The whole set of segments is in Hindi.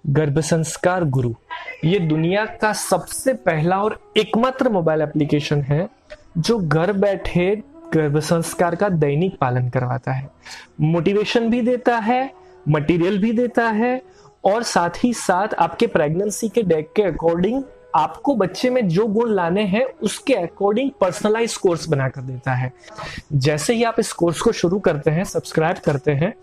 गर्भ संस्कार गुरु ये दुनिया का सबसे पहला और एकमात्र मोबाइल एप्लीकेशन है जो घर बैठे गर्भ संस्कार का दैनिक पालन करवाता है, मोटिवेशन भी देता है, मटेरियल भी देता है और साथ ही साथ आपके प्रेगनेंसी के डेट के अकॉर्डिंग आपको बच्चे में जो गुण लाने हैं उसके अकॉर्डिंग पर्सनलाइज कोर्स बनाकर देता है। जैसे ही आप इस कोर्स को शुरू करते हैं, सब्सक्राइब करते हैं,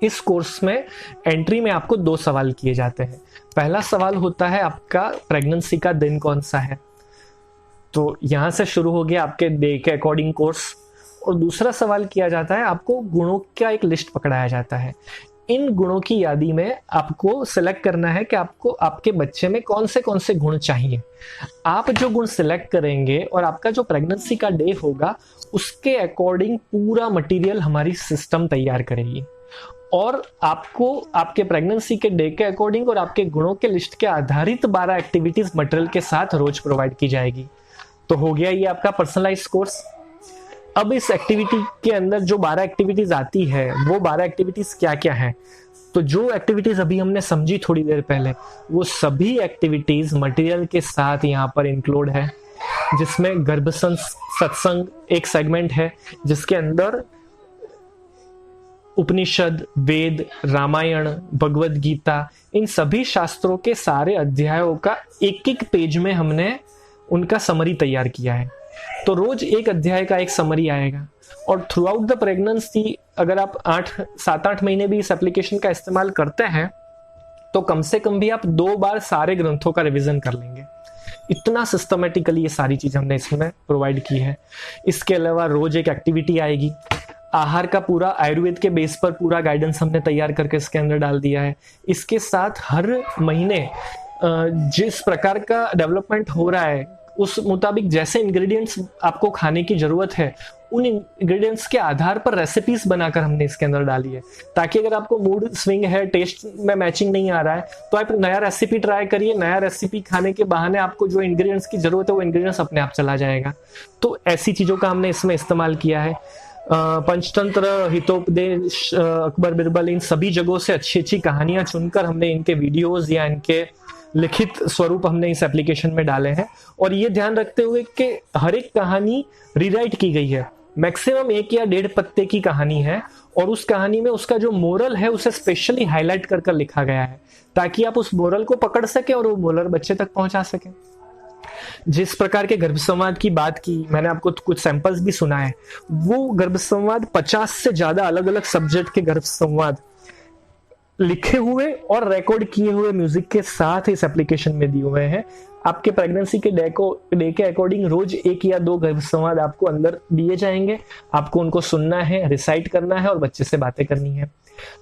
इस कोर्स में एंट्री में आपको 2 सवाल किए जाते हैं। पहला सवाल होता है आपका प्रेगनेंसी का दिन कौन सा है, तो यहां से शुरू हो गया आपके डे के अकॉर्डिंग कोर्स। और दूसरा सवाल किया जाता है, आपको गुणों का एक लिस्ट पकड़ाया जाता है। इन गुणों की यादी में आपको सिलेक्ट करना है कि आपको आपके बच्चे में कौन से गुण चाहिए। आप जो गुण सिलेक्ट करेंगे और आपका जो प्रेगनेंसी का डे होगा उसके अकॉर्डिंग पूरा मटेरियल हमारी सिस्टम तैयार करेगी और आपको आपके प्रेगनेंसी के डे के अकॉर्डिंग और आपके गुणों के लिस्ट के आधारित 12 एक्टिविटीज मटेरियल के साथ रोज प्रोवाइड की जाएगी। तो हो गया ये आपका पर्सनलाइज कोर्स। अब इस एक्टिविटी के अंदर जो 12 एक्टिविटीज आती है वो 12 एक्टिविटीज क्या क्या है, तो जो एक्टिविटीज अभी हमने समझी थोड़ी देर पहले वो सभी एक्टिविटीज मटेरियल के साथ यहाँ पर इंक्लूड है, जिसमें गर्भ सत्संग एक सेगमेंट है जिसके अंदर उपनिषद, वेद, रामायण, भगवत गीता, इन सभी शास्त्रों के सारे अध्यायों का एक एक पेज में हमने उनका समरी तैयार किया है। तो रोज एक अध्याय का एक समरी आएगा और थ्रू आउट द प्रेगनेंसी अगर आप 7-8 महीने भी इस एप्लीकेशन का इस्तेमाल करते हैं तो कम से कम भी आप 2 बार सारे ग्रंथों का रिवीजन कर लेंगे। इतना सिस्टमेटिकली ये सारी चीज हमने इसमें प्रोवाइड की है। इसके अलावा रोज एक एक्टिविटी आएगी। आहार का पूरा आयुर्वेद के बेस पर पूरा गाइडेंस हमने तैयार करके इसके अंदर डाल दिया है। इसके साथ हर महीने जिस प्रकार का डेवलपमेंट हो रहा है उस मुताबिक जैसे इंग्रेडिएंट्स आपको खाने की जरूरत है उन इंग्रेडिएंट्स के आधार पर रेसिपीज बनाकर हमने इसके अंदर डाली है, ताकि अगर आपको मूड स्विंग है, टेस्ट में मैचिंग नहीं आ रहा है तो आप नया रेसिपी ट्राई करिए। नया रेसिपी खाने के बहाने आपको जो इंग्रेडिएंट्स की जरूरत है वो इंग्रेडिएंट्स अपने आप चला जाएगा। तो ऐसी चीजों का हमने इसमें इस्तेमाल किया है। पंचतंत्र, हितोपदेश, अकबर बिरबल, इन सभी जगहों से अच्छी अच्छी कहानियां चुनकर हमने इनके वीडियोस या इनके लिखित स्वरूप हमने इस एप्लीकेशन में डाले हैं। और ये ध्यान रखते हुए कि हर एक कहानी रीराइट की गई है, मैक्सिमम 1 या 1.5 पत्ते की कहानी है और उस कहानी में उसका जो मोरल है उसे स्पेशली हाईलाइट कर लिखा गया है ताकि आप उस मोरल को पकड़ सके और वो मोरल बच्चे तक पहुंचा सके। जिस प्रकार के गर्भ संवाद की बात की, मैंने आपको कुछ सैंपल्स भी सुनाए। वो गर्भ संवाद 50 से ज्यादा अलग अलग सब्जेक्ट के गर्भ संवाद लिखे हुए और रिकॉर्ड किए हुए म्यूजिक के साथ इस एप्लीकेशन में दिए हुए हैं। आपके प्रेगनेंसी के डे के अकॉर्डिंग रोज 1 या 2 गर्भ संवाद आपको अंदर दिए जाएंगे। आपको उनको सुनना है, रिसाइट करना है और बच्चे से बातें करनी है।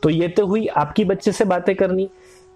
तो ये तो हुई आपकी बच्चे से बातें करनी।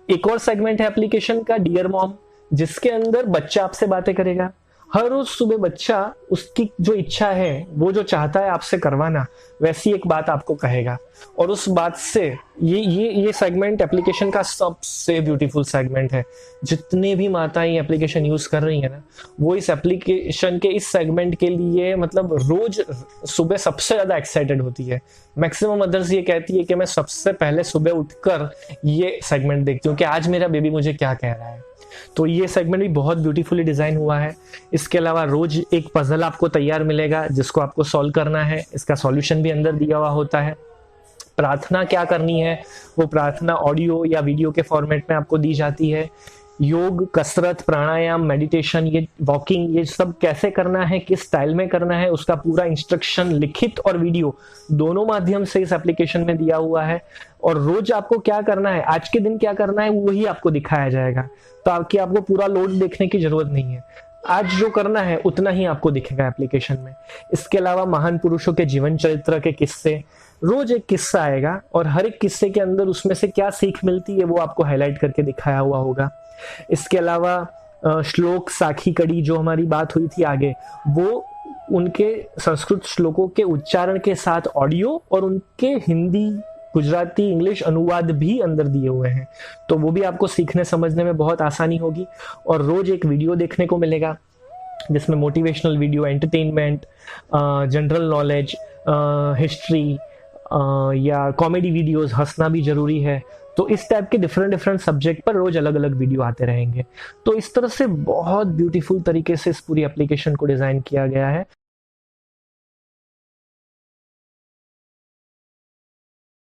एक और सेगमेंट है एप्लीकेशन का, डियर मॉम, जिसके अंदर बच्चा आपसे बातें करेगा। हर रोज सुबह बच्चा उसकी जो इच्छा है, वो जो चाहता है आपसे करवाना, वैसी एक बात आपको कहेगा और उस बात से ये सेगमेंट एप्लीकेशन का सबसे ब्यूटीफुल सेगमेंट है। जितने भी माताएं एप्लीकेशन यूज कर रही है ना, वो इस एप्लीकेशन के इस सेगमेंट के लिए मतलब रोज सुबह सबसे ज्यादा एक्साइटेड होती है। मैक्सिमम मदर्स ये कहती है कि मैं सबसे पहले सुबह उठकर ये सेगमेंट देखती हूँ कि आज मेरा बेबी मुझे क्या कह रहा है। तो ये सेगमेंट भी बहुत ब्यूटीफुली डिजाइन हुआ है। इसके अलावा रोज एक पजल आपको तैयार मिलेगा जिसको आपको सॉल्व करना है। इसका सॉल्यूशन भी अंदर दिया हुआ होता है। प्रार्थना क्या करनी है वो प्रार्थना ऑडियो या वीडियो के फॉर्मेट में आपको दी जाती है। योग, कसरत, प्राणायाम, मेडिटेशन, ये वॉकिंग, ये सब कैसे करना है, किस स्टाइल में करना है, उसका पूरा इंस्ट्रक्शन लिखित और वीडियो दोनों माध्यम से इस एप्लीकेशन में दिया हुआ है। और रोज आपको क्या करना है, आज के दिन क्या करना है, वही आपको दिखाया जाएगा ताकि आपको पूरा लोड देखने की जरूरत नहीं है। आज जो करना है उतना ही आपको दिखेगा एप्लीकेशन में। इसके अलावा महान पुरुषों के जीवन चरित्र के किस्से, रोज एक किस्सा आएगा और हर एक किस्से के अंदर उसमें से क्या सीख मिलती है वो आपको हाईलाइट करके दिखाया हुआ होगा। इसके अलावा श्लोक, साखी कड़ी, जो हमारी बात हुई थी आगे, वो उनके संस्कृत श्लोकों के उच्चारण के साथ ऑडियो और उनके हिंदी, गुजराती, इंग्लिश अनुवाद भी अंदर दिए हुए हैं। तो वो भी आपको सीखने समझने में बहुत आसानी होगी। और रोज एक वीडियो देखने को मिलेगा जिसमें motivational video, entertainment, general knowledge, history या कॉमेडी वीडियोस, हंसना भी जरूरी है, तो इस टाइप के डिफरेंट डिफरेंट सब्जेक्ट पर रोज अलग अलग वीडियो आते रहेंगे। तो इस तरह से बहुत ब्यूटीफुल तरीके से इस पूरी एप्लीकेशन को डिजाइन किया गया है।